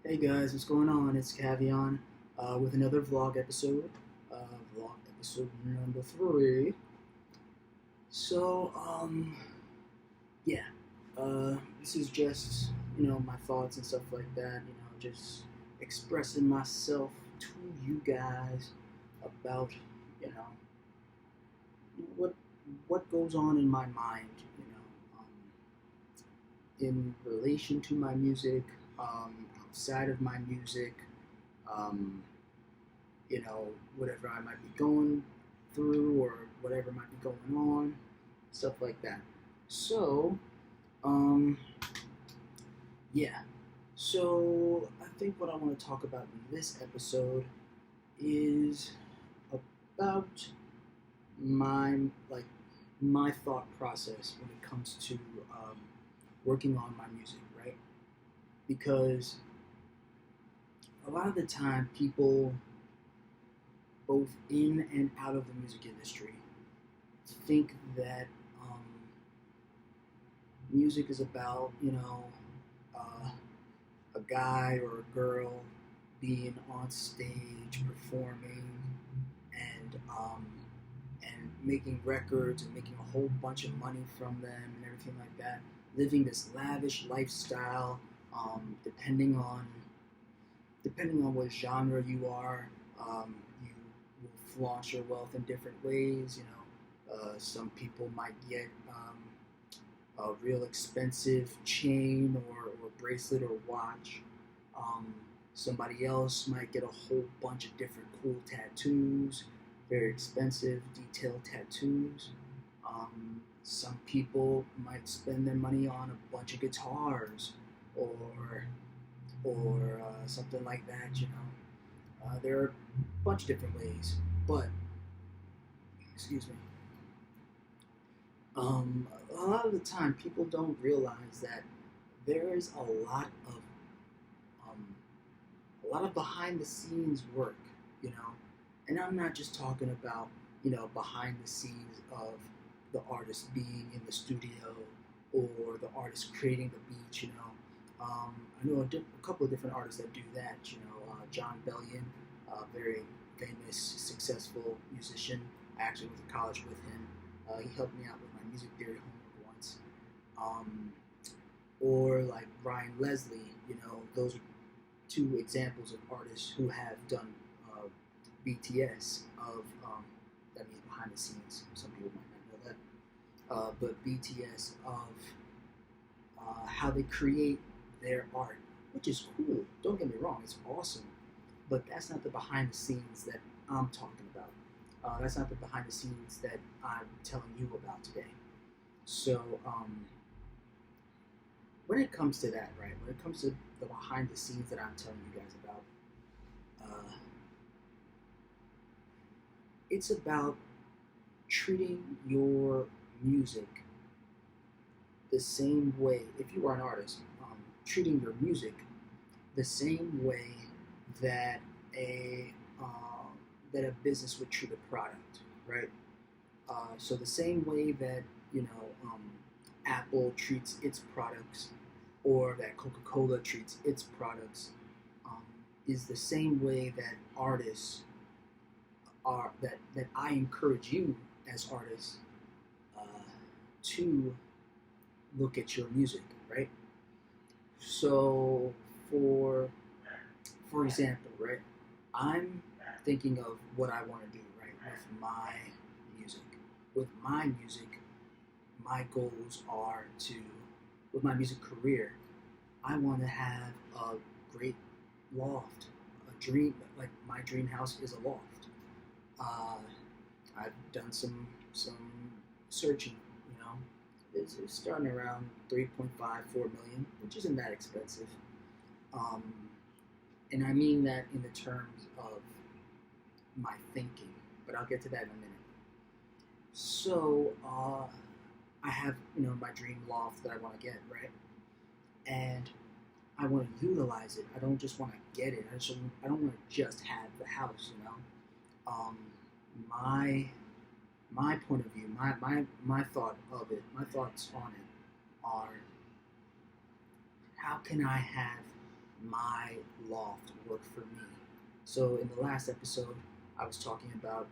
Hey guys, what's going on? It's Cavion with another uh, vlog episode number three. So, yeah, this is just my thoughts and stuff like that. Just expressing myself to you guys about you know what what goes on in my mind. In relation to my music, outside of my music. Um, Whatever I might be going through or whatever might be going on, stuff like that. So, um, yeah. So, I think what I want to talk about in this episode is about my like my thought process when it comes to working on my music, right? Because a lot of the time, people both in and out of the music industry think that music is about uh, a guy or a girl being on stage performing and making records and making a whole bunch of money from them and everything like that, living this lavish lifestyle. Depending on what genre you are, you will flaunt your wealth in different ways. Some people might get a real expensive chain or bracelet or watch. Um, Somebody else might get a whole bunch of different cool tattoos, very expensive, detailed tattoos. Some people might spend their money on a bunch of guitars or something like that. There are a bunch of different ways, but excuse me. A lot of the time, people don't realize that there is um, a lot of behind the scenes work, you know. And I'm not just talking about behind the scenes of the artist being in the studio or the artist creating the beat. I know a couple of different artists that do that. John Bellion, very famous, successful musician. I actually went to college with him. He helped me out with my music theory homework once. Um, or like Ryan Leslie, those are two examples of artists who have done BTS of that means behind the scenes. Some people might not know that, but BTS of how they create their art, which is cool. Don't get me wrong, it's awesome, but that's not the behind the scenes that I'm talking about. That's not the behind the scenes that I'm telling you about today. So when it comes to that, right? When it comes to the behind the scenes that I'm telling you guys about, uh, it's about treating your music the same way. If you are an artist, treating your music the same way that a that a business would treat a product, right? So the same way that Apple treats its products, or that Coca-Cola treats its products, um, is the same way that artists that I encourage you as artists uh, to look at your music, right? So for for example, right, I'm thinking of what I want to do, right, with my music. With my music, my goals are to, with my music career, I want to have a great loft, a dream. Like my dream house is a loft. Uh, I've done some searching. You know, it's starting around 3.5, 4 million, which isn't that expensive. Um, and I mean that in the terms of my thinking, but I'll get to that in a minute. So I have my dream loft that I want to get, right, and I want to utilize it. I don't just want to get it. I don't want to just have the house. Um, my my point of view, my thought of it, my thoughts on it are, how can I have my loft work for me. So in the last episode, I was talking about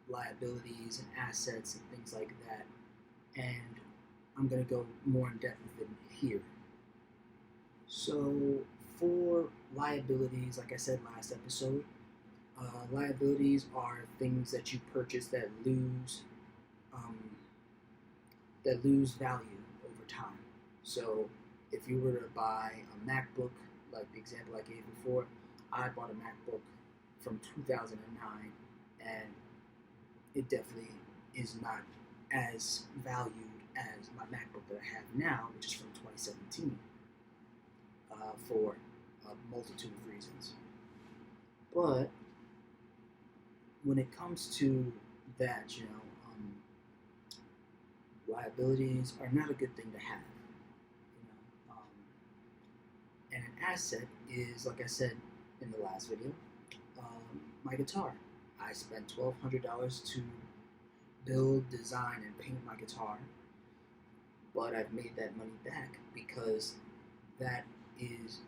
liabilities and assets and things like that, and I'm going to go more in depth with it here. So for liabilities, like I said last episode, liabilities are things that you purchase um, that lose value over time. So if you were to buy a MacBook, like the example I gave before, I bought a MacBook from 2009, and it definitely is not as valued as my MacBook that I have now, which is from 2017, for a multitude of reasons. But when it comes to that, liabilities are not a good thing to have. And an asset is, like I said in the last video, my guitar. I spent $1,200 to build, design, and paint my guitar, but I've made that money back because that is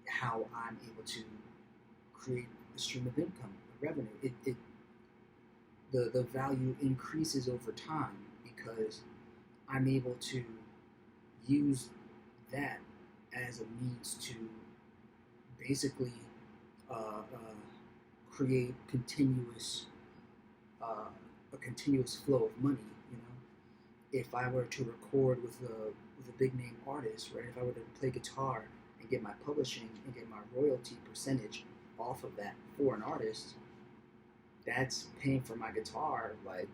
how I'm able to create a stream of income, a revenue. The value increases over time because I'm able to use that as a means to basically create a continuous flow of money. If I were to record with a big name artist, right? If I were to play guitar and get my publishing and get my royalty percentage off of that for an artist, that's paying for my guitar like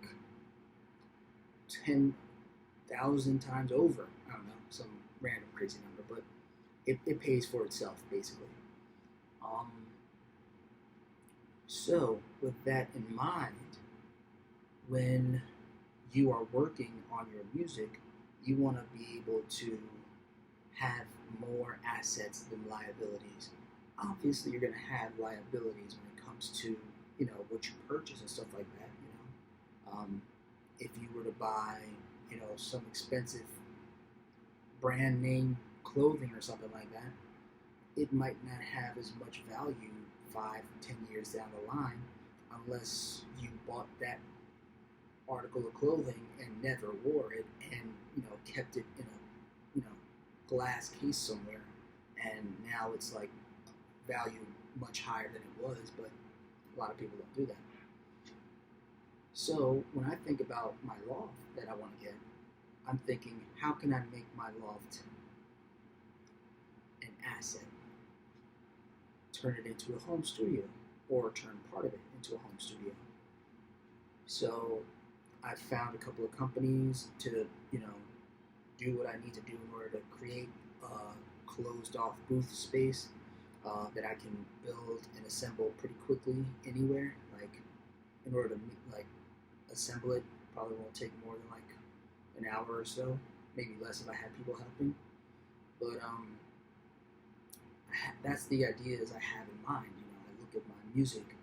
10,000 times over. I don't know, some random crazy number, but it pays for itself basically. Um, so with that in mind, when you are working on your music, you want to be able to have more assets than liabilities. Obviously, you're going to have liabilities when it comes to what you purchase and stuff like that. If you were to buy some expensive brand name clothing or something like that, it might not have as much value 5-10 years down the line unless you bought that article of clothing and never wore it and kept it in a glass case somewhere, and now it's like valued much higher than it was, but a lot of people don't do that. So when I think about my loft that I want to get, I'm thinking, how can I make my loft an asset? Turn it into a home studio, or turn part of it into a home studio. So I've found a couple of companies to, do what I need to do in order to create a closed off booth space that I can build and assemble pretty quickly anywhere. Like, in order to assemble it, probably won't take more than like an hour or so, maybe less if I had people helping. But that's the ideas I have in mind. I look at my music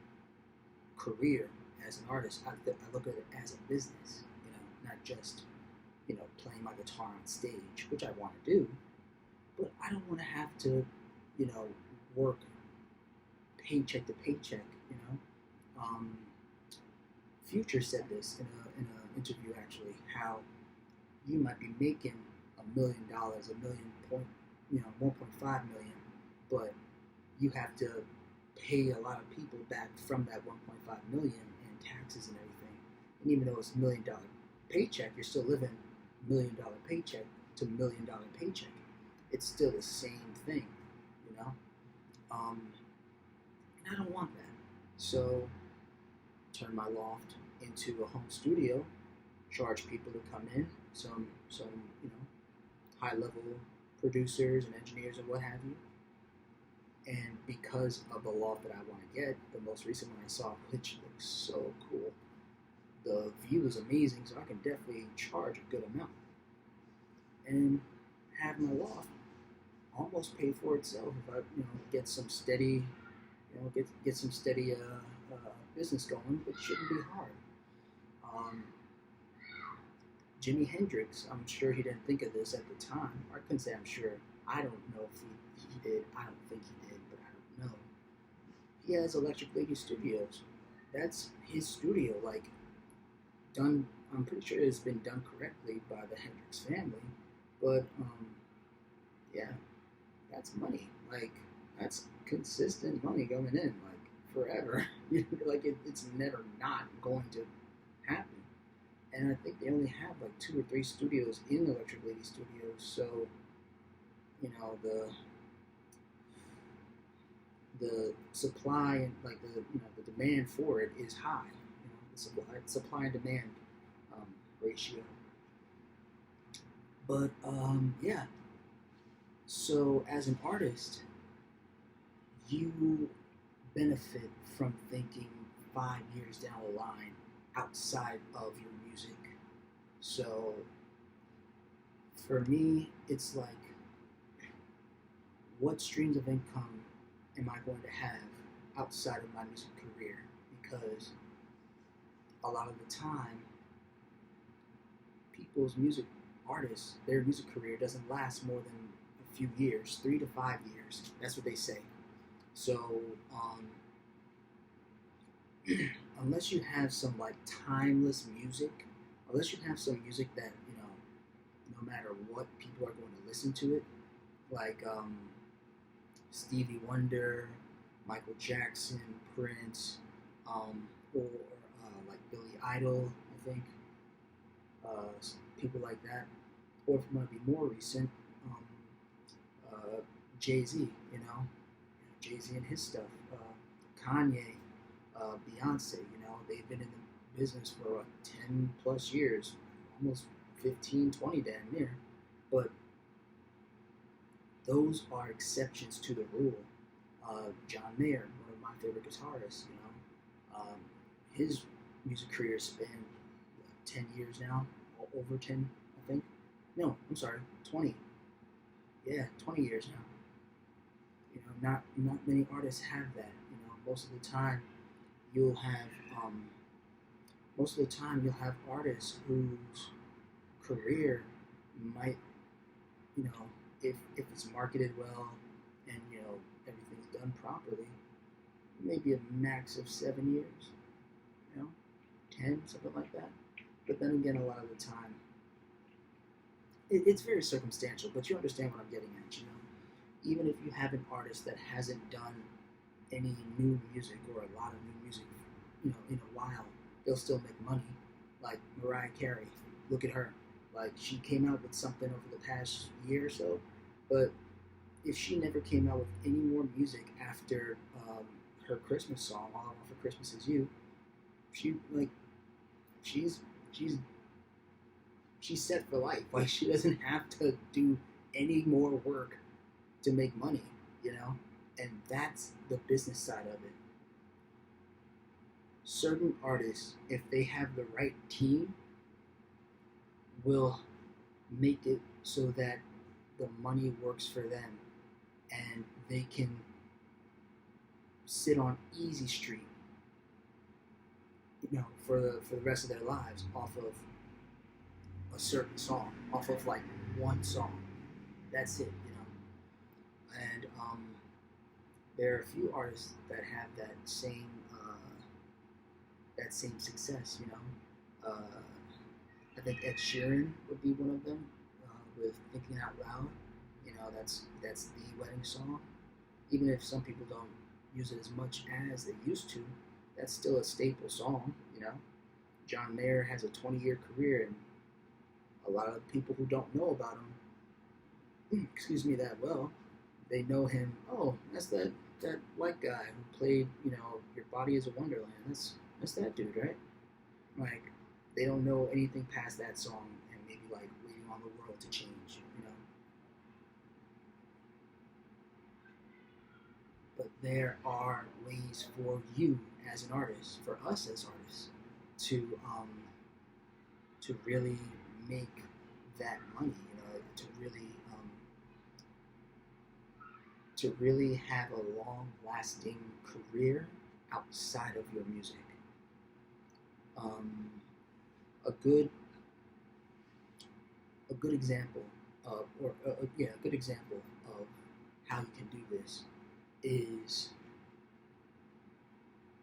career as an artist. I look at it as a business. Not just playing my guitar on stage, which I want to do, but I don't want to have to work paycheck to paycheck. Future said this in an interview actually, how you might be making $1 million, 1.5 million, but you have to pay a lot of people back from that 1.5 million in taxes and everything. And even though it's $1 million paycheck, you're still living $1 million paycheck to $1 million paycheck. It's still the same thing, and I don't want that. So turn my loft into a home studio, charge people to come in, some high level producers and engineers and what have you. And because of the loft that I want to get, the most recent one I saw, which looks so cool, the view is amazing, so I can definitely charge a good amount and have my loft almost pay for itself if I get some steady get some steady business going. It shouldn't be hard. Jimi Hendrix, I'm sure he didn't think of this at the time. I couldn't say I'm sure. I don't know if he did. I don't think he did, but I don't know. He has Electric Lady Studios. That's his studio. Like done. I'm pretty sure it's been done correctly by the Hendrix family. But yeah, that's money. Like that's consistent money going in. Like forever. Like it's never not going to happen. And I think they only have like 2 or 3 studios in Electric Lady Studios. So the supply and like the demand for it is high. The supply and demand um, ratio. But yeah, so as an artist, you benefit from thinking 5 years down the line outside of your music. So for me, it's like, what streams of income am I going to have outside of my music career? Because a lot of the time, people's music artists, their music career doesn't last more than a few years, 3 to 5 years. That's what they say. So, unless you have some like timeless music, unless you have some music that no matter what, people are going to listen to it, like Stevie Wonder, Michael Jackson, Prince, or like Billy Idol, I think, people like that. Or if you want to be more recent, um, uh, Jay Z, Jay Z and his stuff, Kanye, Beyonce, they've been in the business for 10 plus years, almost 15, 20 damn near. But those are exceptions to the rule. John Mayer, one of my favorite guitarists, his music career spanned 10 years now, over 10, I think. No, I'm sorry, 20. Yeah, 20 years now. Not many artists have that. Most of the time you'll have um, most of the time you'll have artists whose career might, you know, if it's marketed well and everything's done properly, maybe a max of 7 years, you know, 10, something like that. But then again, a lot of the time, it's very circumstantial. But you understand what I'm getting at, Even if you have an artist that hasn't done any new music or a lot of new music, in a while, they'll still make money. Like Mariah Carey, look at her. Like she came out with something over the past year or so, but if she never came out with any more music after her Christmas song, "All I Want for Christmas Is You," she like she's she's she's set for life. Like she doesn't have to do any more work to make money, and that's the business side of it. Certain artists, if they have the right team, will make it so that the money works for them and they can sit on easy street, for the rest of their lives off of a certain song, off of like one song. That's it. And there are a few artists that have that same success. I think Ed Sheeran would be one of them, with "Thinking Out Loud." That's the wedding song. Even if some people don't use it as much as they used to, that's still a staple song. John Mayer has a 20-year career, and a lot of people who don't know about him, excuse me, that well, they know him. Oh, that's that white guy who played, "Your Body Is a Wonderland." That's that dude, right? Like, they don't know anything past that song, and maybe like "Waiting on the World to Change." But there are ways for you as an artist, for us as artists, to really make that money. To really have a long-lasting career outside of your music. Um, a good a good example yeah, a good example of how you can do this is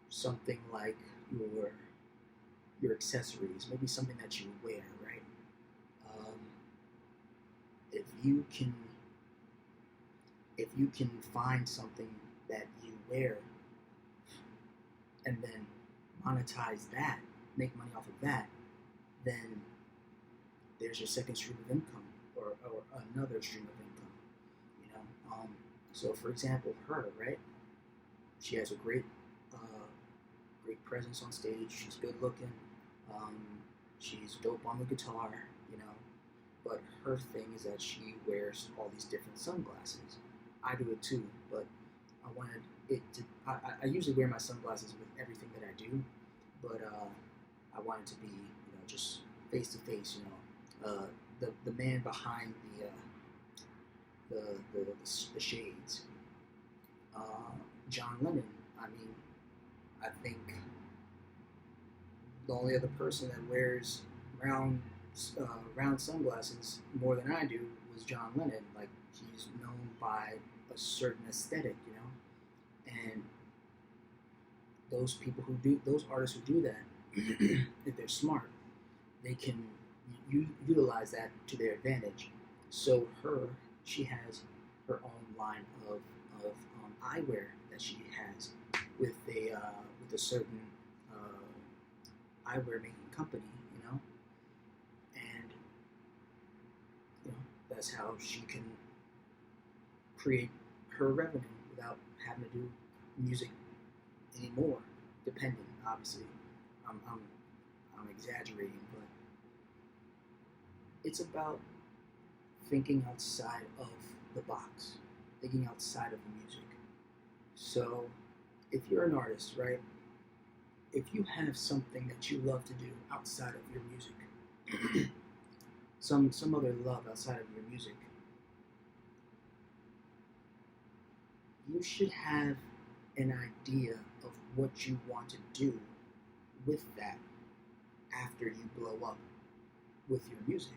something like your your accessories, maybe something that you wear, right? Um, if you can if you can find something that you wear and then monetize that, make money off of that, then there's your second stream of income or another stream of income. You know, so for example, her right, she has a great presence on stage. She's good looking. Um, she's dope on the guitar. You know, but her thing is that she wears all these different sunglasses. I do it too, but I wanted it to. I usually wear my sunglasses with everything that I do, but I wanted to be, just face to face. The man behind the shades, uh, John Lennon. I mean, I think the only other person that wears round round sunglasses more than I do was John Lennon. Like he's known by a certain aesthetic, and those people who do those artists who do that, if they're smart, they can utilize that to their advantage. So she has her own line of eyewear that she has with a certain eyewear making company, and that's how she can create her revenue without having to do music anymore. Depending, obviously, I'm exaggerating, but it's about thinking outside of the box, thinking outside of the music. So, if you're an artist, right? If you have something that you love to do outside of your music, some other love outside of your music, you should have an idea of what you want to do with that after you blow up with your music.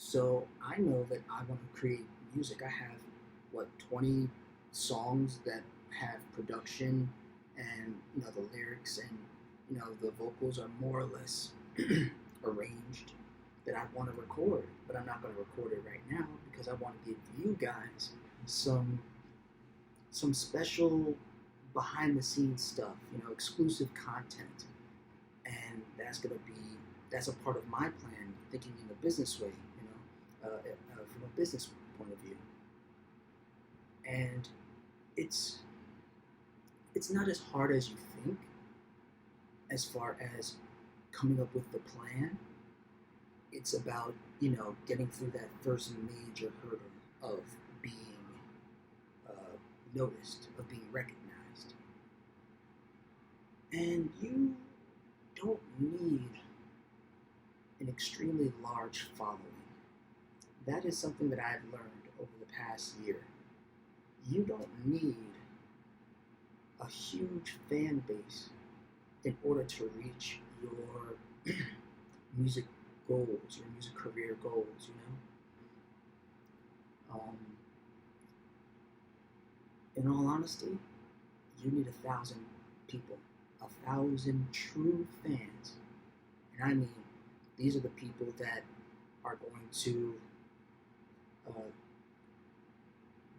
So I know that I want to create music. I have 20 songs that have production and the lyrics and the vocals are more or less arranged that I want to record, but I'm not going to record it right now because I want to give you guys some special behind the scenes stuff, exclusive content, and that's a part of my plan, thinking in a business way, from a business point of view, and it's not as hard as you think as far as coming up with the plan. It's about getting through that first major hurdle of being noticed, of being recognized. And you don't need an extremely large following. That is something that I've learned over the past year. You don't need a huge fan base in order to reach your music goals, your music career goals, in all honesty, you need 1,000 people, 1,000 true fans. And I mean, these are the people that are going to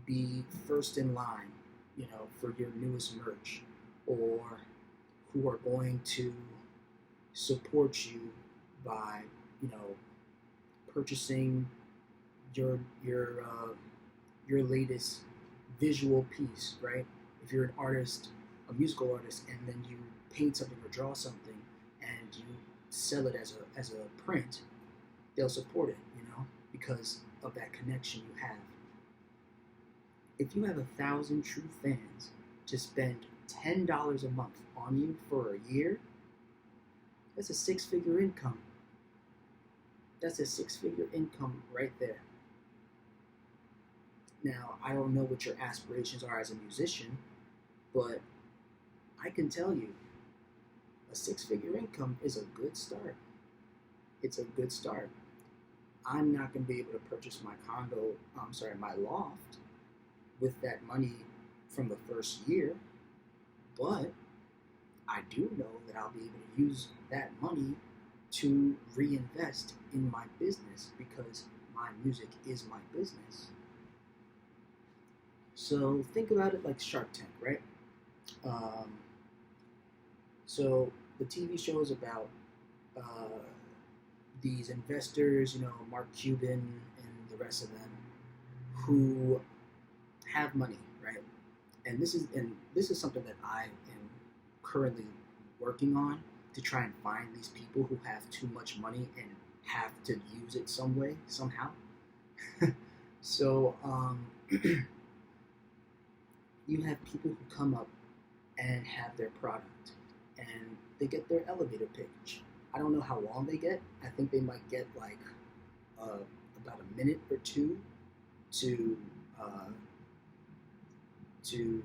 be first in line, for your newest merch, or who are going to support you by, purchasing your latest visual piece, right? If you're an artist, a musical artist, and then you paint something or draw something, and you sell it as a print, they'll support it, because of that connection you have. If you have 1,000 true fans to spend $10 a month on you for a year, that's a six-figure income. That's a six-figure income right there. Now, I don't know what your aspirations are as a musician, but I can tell you, a six-figure income is a good start. It's a good start. I'm not going to be able to purchase my my loft with that money from the first year, but I do know that I'll be able to use that money to reinvest in my business because my music is my business. So think about it like Shark Tank, right? Um, so the TV show is about uh, these investors, Mark Cuban and the rest of them, who have money, right? And this is something that I am currently working on to try and find these people who have too much money and have to use it some way, somehow. So you have people who come up and have their product, and they get their elevator pitch. I don't know how long they get. I think they might get like uh, about a minute or two to uh, to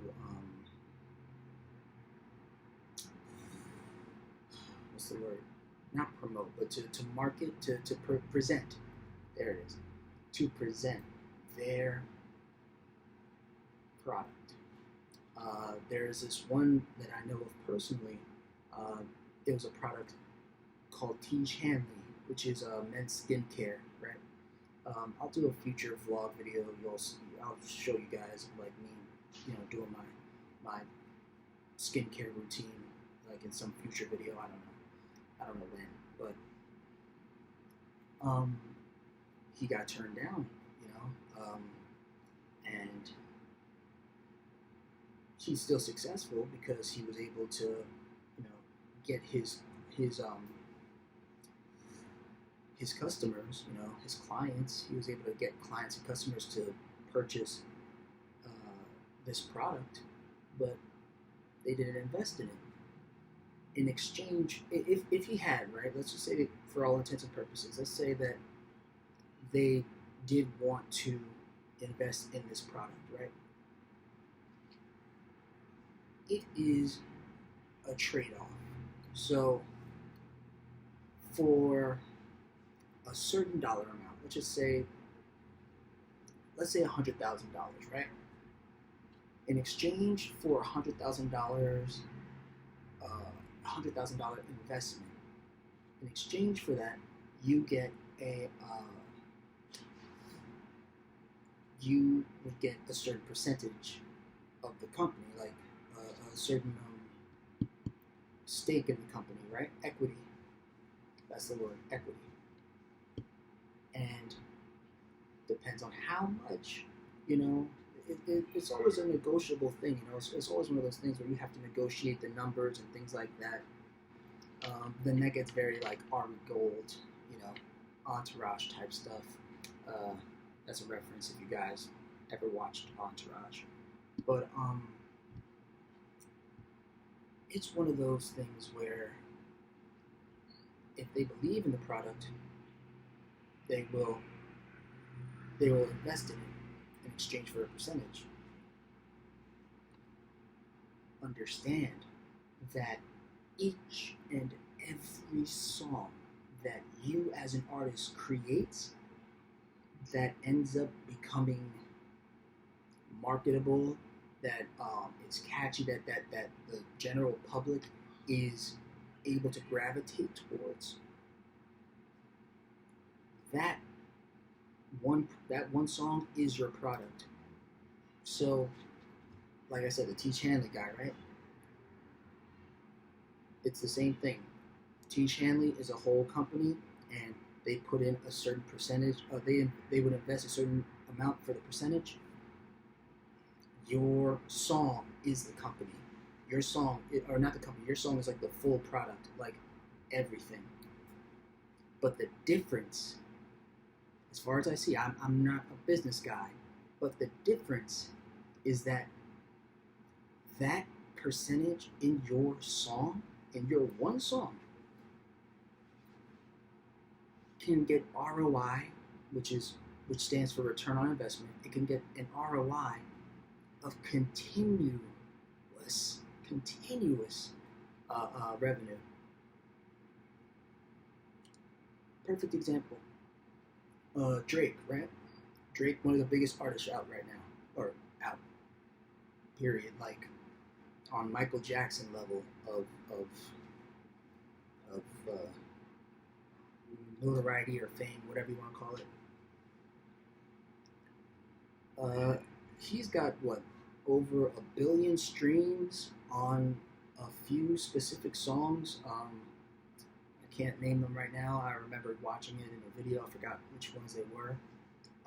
what's the word? Not promote, but to market, to present. There it is. To present their product. There's this one that I know of personally. Uh, it was a product called Tiege Hanley, which is men's skincare, right? I'll do a future vlog video. I'll show you guys like me, doing my skincare routine, like in some future video. I don't know when, but he got turned down, and he's still successful because he was able to, get his customers, his clients. He was able to get clients and customers to purchase uh, this product, but they didn't invest in it. In exchange, if he had, right, let's just say that for all intents and purposes, let's say that they did want to invest in this product, right? It is a trade-off. So for a certain dollar amount, let's say $100,000, right? In exchange for $100,000 investment, in exchange for that, you get you would get a certain percentage of the company, like a certain stake in the company, right? Equity. That's the word, equity. And depends on how much, it's always a negotiable thing. It's always one of those things where you have to negotiate the numbers and things like that. Then that gets very like Ari Gold, Entourage type stuff. That's a reference if you guys ever watched Entourage. But it's one of those things where if they believe in the product, they will invest in it in exchange for a percentage. Understand that each and every song that you as an artist creates that ends up becoming marketable, that is catchy, that the general public is able to gravitate towards, that one song is your product. So, like I said, the Tiege Hanley guy, right? It's the same thing. Tiege Hanley is a whole company, and they put in a certain percentage. They would invest a certain amount for the percentage. Your song is the company. Your song, or not the company. Your song is like the full product, like everything. But the difference, as far as I see, I'm not a business guy, but the difference is that percentage in your song, in your one song, can get ROI, which stands for return on investment. It can get an ROI of continuous revenue. Perfect example. Drake, right? Drake, one of the biggest artists out right now, or out, period. Like on Michael Jackson level of of notoriety or fame, whatever you want to call it. He's got what, over a billion streams on a few specific songs. I can't name them right now. I remember watching it in a video. I forgot which ones they were.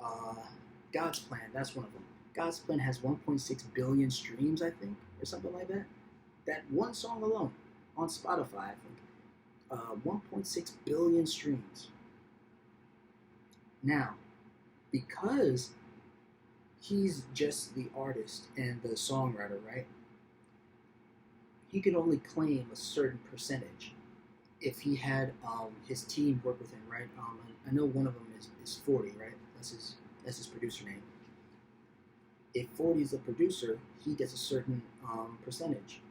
Uh, God's Plan, that's one of them. God's Plan has 1.6 billion streams, I think, or something like that. That one song alone on Spotify, I think. 1.6 billion streams. Now, because he's just the artist and the songwriter, right? He could only claim a certain percentage if he had his team work with him, right? I know one of them is 40, right? That's his producer name. If 40 is the producer, he gets a certain percentage.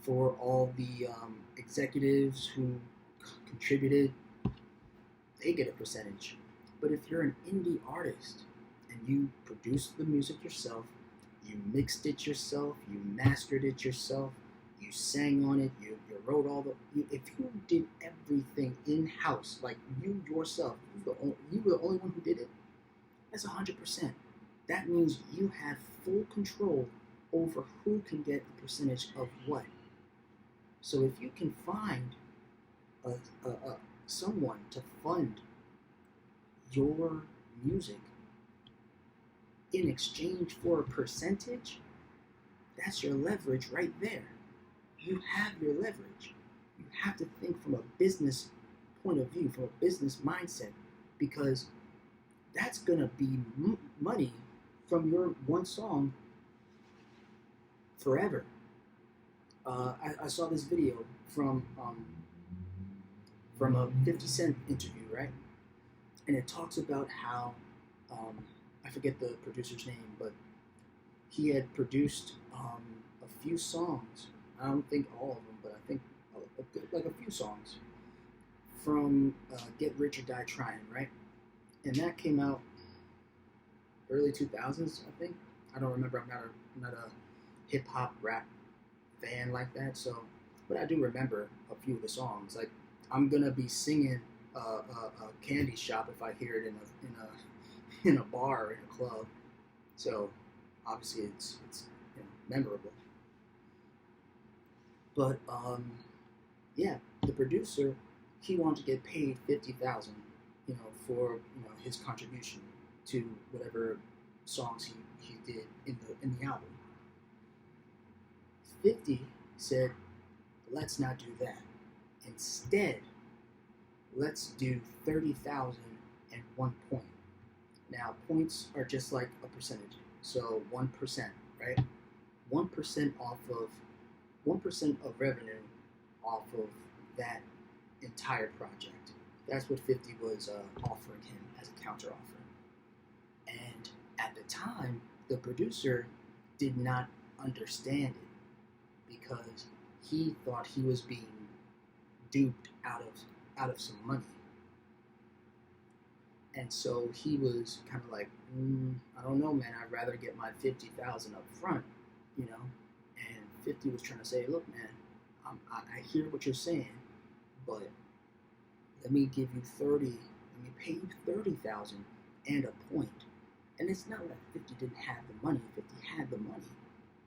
For all the executives who contributed, they get a percentage. But if you're an indie artist and you produced the music yourself, you mixed it yourself, you mastered it yourself, you sang on it, you wrote all if you did everything in-house, like you yourself, you were the only one who did it, that's 100%. That means you have full control over who can get a percentage of what. So if you can find someone to fund your music in exchange for a percentage, that's your leverage right there. You have your leverage. You have to think from a business point of view, from a business mindset, because that's going to be money from your one song forever. I saw this video from a 50 Cent interview, right? And it talks about how, I forget the producer's name, but he had produced a few songs. I don't think all of them, but I think like a few songs from Get Rich or Die Trying, right? And that came out early 2000s, I think. I don't remember. I'm not a hip hop rap fan like that. So, but I do remember a few of the songs. Like I'm gonna be singing a candy shop if I hear it in a bar or in a club. So obviously it's memorable. But yeah, the producer, he wanted to get paid 50,000, for his contribution to whatever songs he did in the album. 50 said, let's not do that. Instead, let's do 30,000 and 1 point. Now, points are just like a percentage. So 1%, right? 1% off of 1% of revenue off of that entire project. That's what 50 was offering him as a counter offer. And at the time, the producer did not understand it because he thought he was being duped out of some money. And so he was kind of like, I don't know, man. I'd rather get my 50,000 up front, And 50 was trying to say, look, man, I hear what you're saying, but let me give you 30. Let me pay you 30,000 and a point. And it's not like 50 didn't have the money. 50 had the money.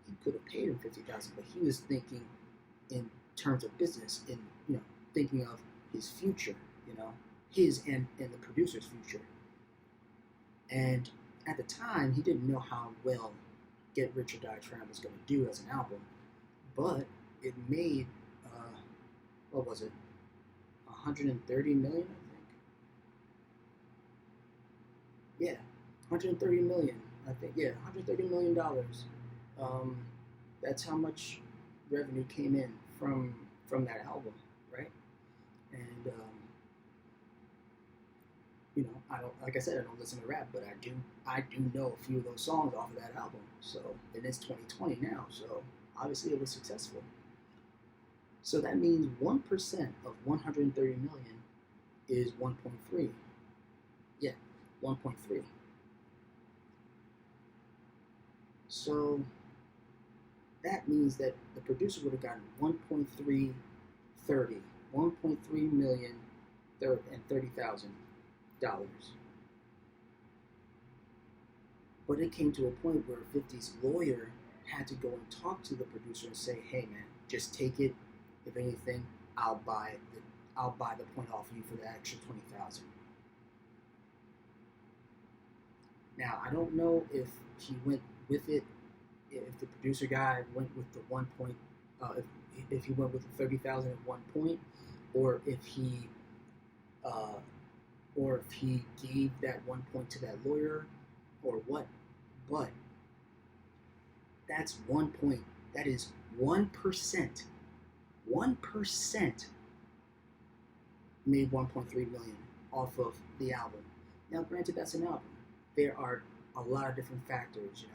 He could have paid him 50,000, but he was thinking in terms of business, thinking of his future, his and the producer's future. And at the time, he didn't know how well Get Rich or Die Trying was going to do as an album, but it made, what was it, 130 million, I think. Yeah, 130 million, I think. Yeah, $130 million. That's how much revenue came in from that album, right? And I don't, like I said, I don't listen to rap, but I do know a few of those songs off of that album. So, and it's 2020 now, so obviously it was successful. So that means 1% of 130 million is 1.3. Yeah, 1.3. So that means that the producer would have gotten 1.330, 1.3 million and $30,000. But it came to a point where 50's lawyer had to go and talk to the producer and say, "Hey, man, just take it. If anything, I'll buy the point off you for the extra 20,000." Now, I don't know if he went with it, if the producer guy went with the 1 point, if he went with the 30,000 at 1 point, or if he, uh, or if he gave that 1 point to that lawyer, or what. But that's 1 point. That is 1%. 1% made 1.3 million off of the album. Now, granted, that's an album. There are a lot of different factors.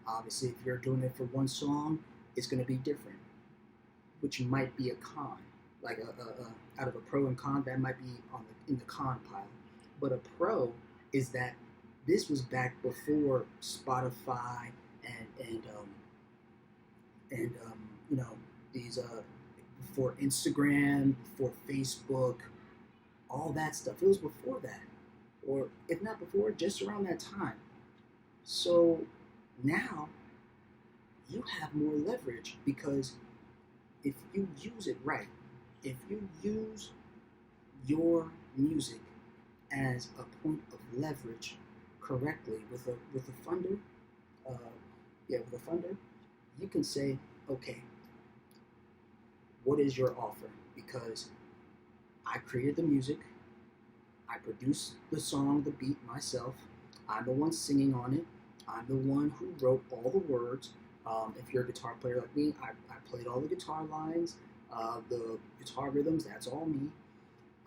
Obviously, if you're doing it for one song, it's going to be different, which might be a con. Like out of a pro and con, that might be in the con pile. But a pro is that this was back before Spotify and these before Instagram, before Facebook, all that stuff. It was before that, or if not before, just around that time. So now you have more leverage because if you use it right, if you use your music as a point of leverage correctly with a funder, uh, with a funder, you can say, okay, what is your offer? Because I created the music, I produced the song, the beat myself. I'm the one singing on it. I'm the one who wrote all the words. If you're a guitar player like me, I played all the guitar lines, the guitar rhythms. That's all me.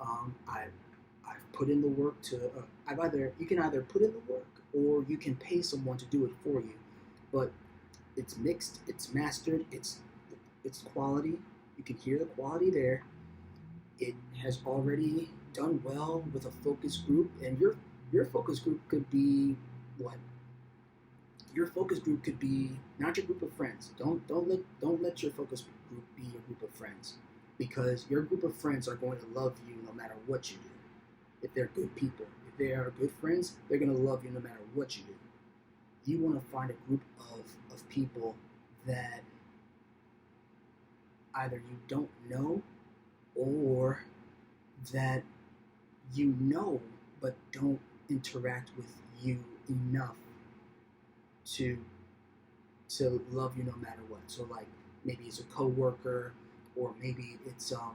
I've put in the work to. You can either put in the work or you can pay someone to do it for you. But it's mixed, it's mastered, it's quality. You can hear the quality there. It has already done well with a focus group, and your focus group could be what? Your focus group could be not your group of friends. Don't let your focus group be your group of friends, because your group of friends are going to love you no matter what you do. If they're good people, if they are good friends, they're going to love you no matter what you do. You want to find a group of people that either you don't know or that you know but don't interact with you enough to love you no matter what. So like maybe it's a coworker, or maybe it's a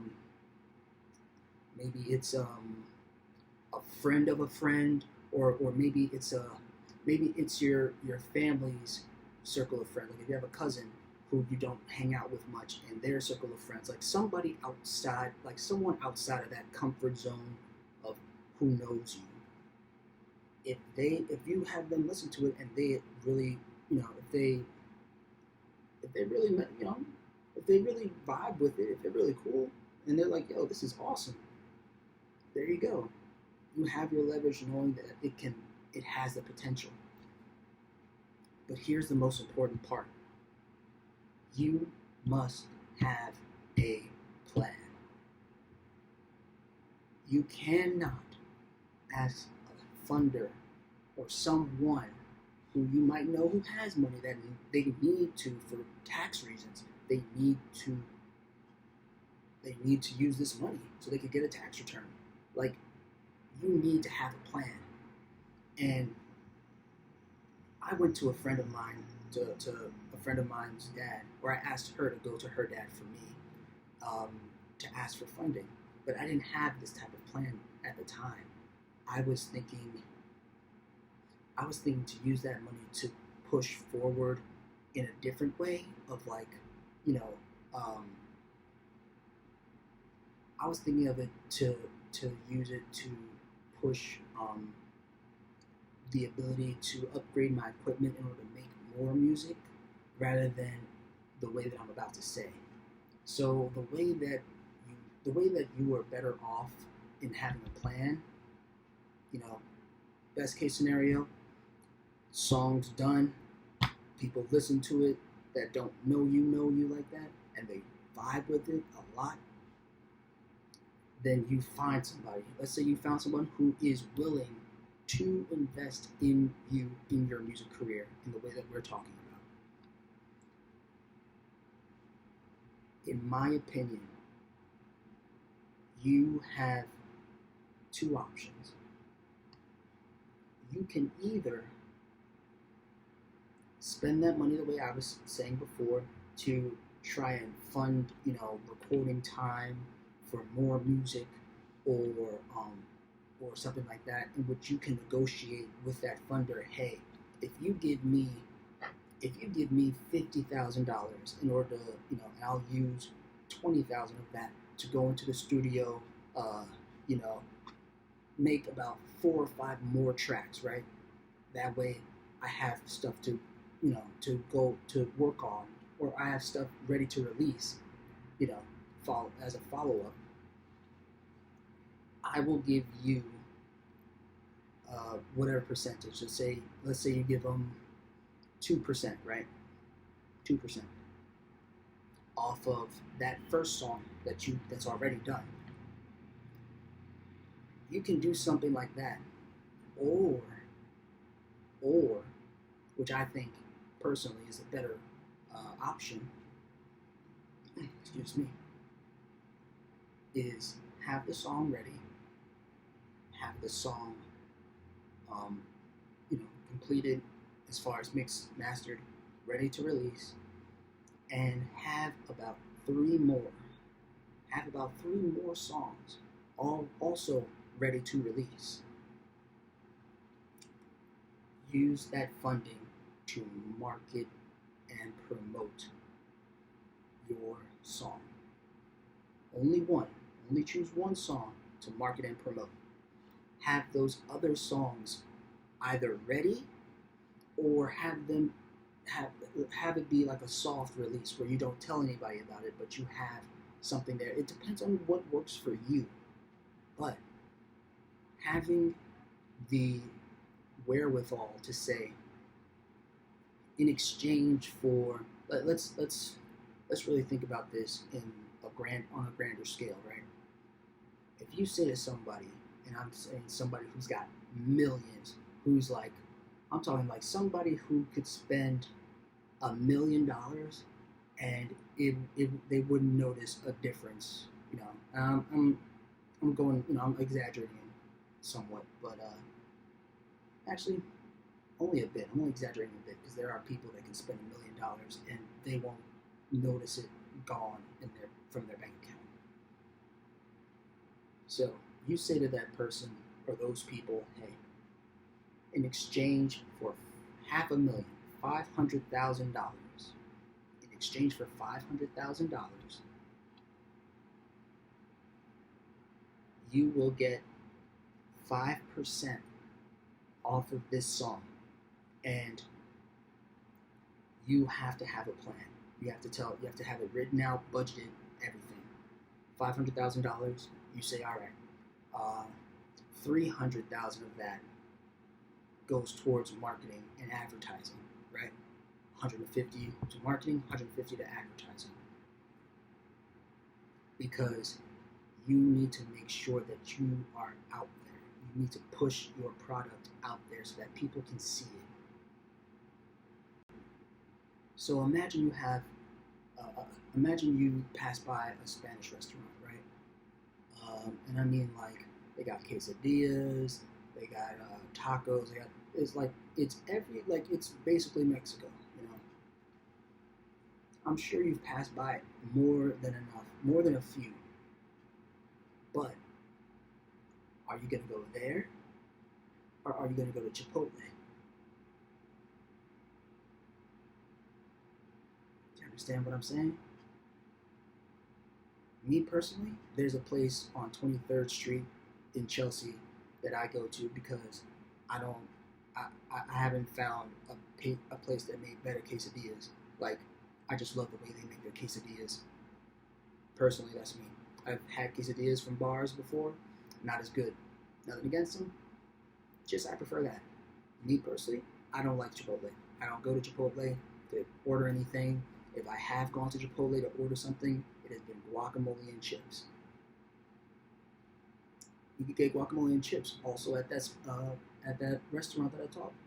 friend of a friend, or maybe it's your family's circle of friends. Like if you have a cousin who you don't hang out with much and their circle of friends, like somebody outside, like someone outside of that comfort zone of who knows you. If you have them listen to it and they really, if they really, if they really vibe with it, if they're really cool and they're like, yo, this is awesome. There you go. You have your leverage knowing that it has the potential. But here's the most important part. You must have a plan. You cannot ask a funder or someone who you might know who has money that they need to, for tax reasons, they need to use this money so they could get a tax return. Like, you need to have a plan. And I went to a friend of mine, to a friend of mine's dad, where I asked her to go to her dad for me, to ask for funding. But I didn't have this type of plan at the time. I was thinking to use that money to push forward in a different way of like, I was thinking of it to use it to push the ability to upgrade my equipment in order to make more music rather than the way that I'm about to say. So the way that you are better off in having a plan, best case scenario, song's done, people listen to it that don't know you like that, and they vibe with it a lot. Then you find somebody. Let's say you found someone who is willing to invest in you in your music career in the way that we're talking about. In my opinion, you have two options. You can either spend that money the way I was saying before to try and fund, recording time for more music, or or something like that, in which you can negotiate with that funder. Hey, if you give me $50,000 in order to, and I'll use 20,000 of that to go into the studio, you know, make about 4 or 5 more tracks, right? That way, I have stuff to, to go to work on, or I have stuff ready to release, follow as a follow up. I will give you whatever percentage. Let's say you give them 2%, right? 2% off of that first song that's already done. You can do something like that, or which I think personally is a better option. Excuse me. Is have the song ready, have the song, completed as far as mixed, mastered, ready to release, and have about 3 more. Have about 3 more songs, all also ready to release. Use that funding to market and promote your song. Only one. Only choose one song to market and promote. Have those other songs either ready, or have them have it be like a soft release where you don't tell anybody about it, but you have something there. It depends on what works for you, but having the wherewithal to say, in exchange for, let's really think about this on a grander scale, right? If you say to somebody, and I'm saying somebody who's got millions, who's like, I'm talking like somebody who could spend $1 million and they wouldn't notice a difference, I'm going, I'm exaggerating somewhat, but actually only a bit. I'm only exaggerating a bit, because there are people that can spend $1 million and they won't notice it gone from their bank account. So you say to that person or those people, hey, in exchange for $500,000, $500,000, in exchange for $500,000, you will get 5% off of this song, and you have to have a plan. You have to have it written out, budgeted, everything. $500,000. You say, all right, 300,000 of that goes towards marketing and advertising, right? 150 to marketing, 150 to advertising, because you need to make sure that you are out there. You need to push your product out there so that people can see it. So imagine you pass by a Spanish restaurant, right? And I mean, like, they got quesadillas, they got tacos, it's basically Mexico, I'm sure you've passed by it more than enough, more than a few. But are you going to go there, or are you going to go to Chipotle? Do you understand what I'm saying? Me personally, there's a place on 23rd Street in Chelsea that I go to because I haven't found a place that made better quesadillas. Like, I just love the way they make their quesadillas. Personally, that's me. I've had quesadillas from bars before, not as good. Nothing against them, I prefer that. Me personally, I don't like Chipotle. I don't go to Chipotle to order anything. If I have gone to Chipotle to order something, it has been guacamole and chips. You can get guacamole and chips also at that restaurant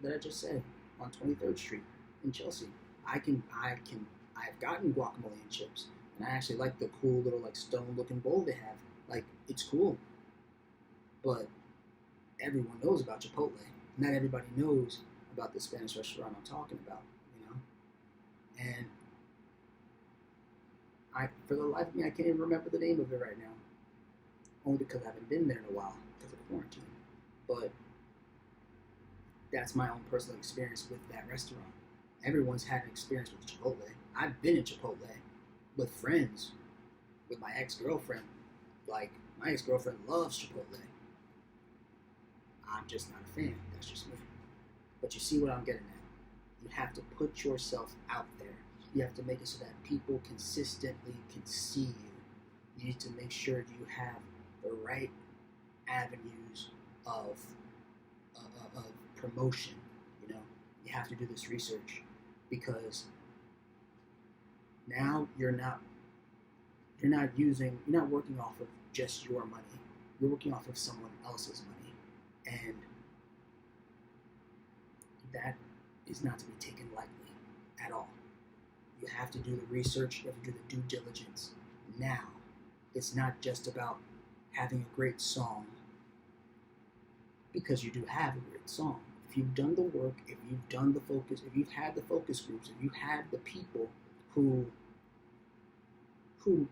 that I just said on 23rd Street in Chelsea. I've gotten guacamole and chips, and I actually like the cool little like stone looking bowl they have. Like it's cool, but everyone knows about Chipotle. Not everybody knows about the Spanish restaurant I'm talking about. You know, and for the life of me, I can't even remember the name of it right now. Only because I haven't been there in a while because of quarantine. But that's my own personal experience with that restaurant. Everyone's had an experience with Chipotle. I've been in Chipotle with friends, with my ex-girlfriend. Like, my ex-girlfriend loves Chipotle. I'm just not a fan. That's just me. But you see what I'm getting at. You have to put yourself out there. You have to make it so that people consistently can see you. You need to make sure you have the right avenues of promotion. You know, you have to do this research because now you're not working off of just your money. You're working off of someone else's money, and that is not to be taken lightly at all. You have to do the research. You have to do the due diligence. Now, it's not just about having a great song, because you do have a great song. If you've done the work, if you've done the focus, if you've had the focus groups, if you have the people who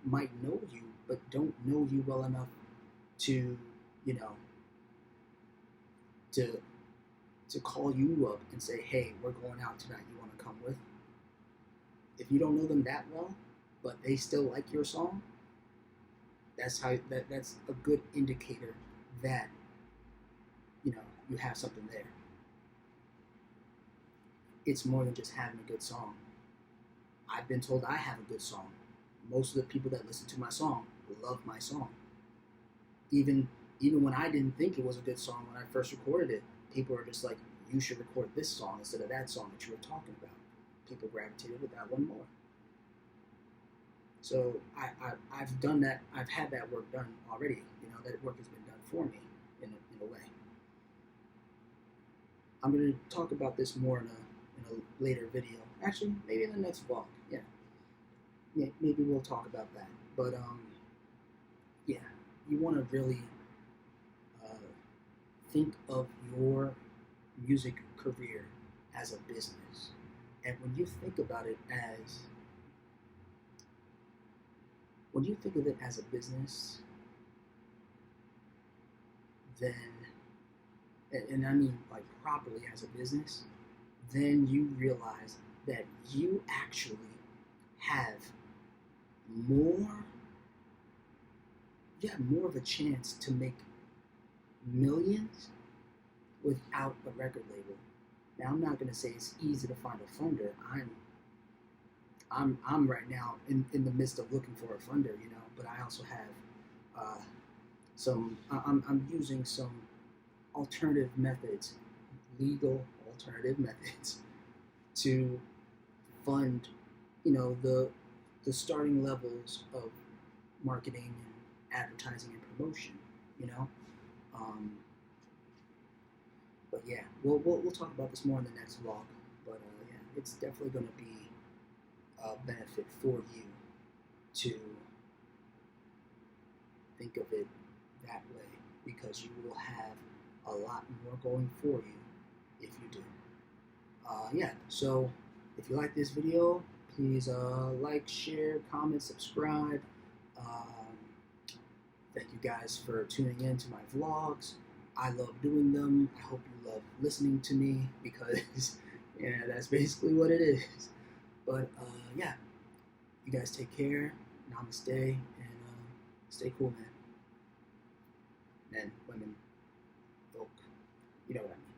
might know you but don't know you well enough to, you know, to call you up and say, hey, we're going out tonight, you want to come with? If you don't know them that well, but they still like your song, that's a good indicator that, you know, you have something there. It's more than just having a good song. I've been told I have a good song. Most of the people that listen to my song love my song. Even when I didn't think it was a good song when I first recorded it, people are just like, you should record this song instead of that song that you were talking about. People gravitated with that one more. So I've done that. I've had that work done already. You know, that work has been done for me in a way. I'm going to talk about this more in a later video. Actually, maybe in the next vlog. Yeah, maybe we'll talk about that. But yeah, you want to really think of your music career as a business, and when you think about it when you think of it as a business, then, and I mean like properly as a business, then you realize that you actually have more of a chance to make millions without a record label. Now, I'm not going to say it's easy to find a funder. I'm right now in the midst of looking for a funder, you know, but I also have I'm using some alternative methods, legal alternative methods, to fund, you know, the starting levels of marketing and advertising and promotion, you know. But yeah, we'll talk about this more in the next vlog. But yeah, it's definitely going to be a benefit for you to think of it that way, because you will have a lot more going for you if you do. Yeah, so if you like this video, please like, share, comment, subscribe. Thank you guys for tuning in to my vlogs. I love doing them. I hope you love listening to me, because yeah, that's basically what it is. But yeah, you guys take care. Namaste, and stay cool, man. Men, women, folk, you know what I mean.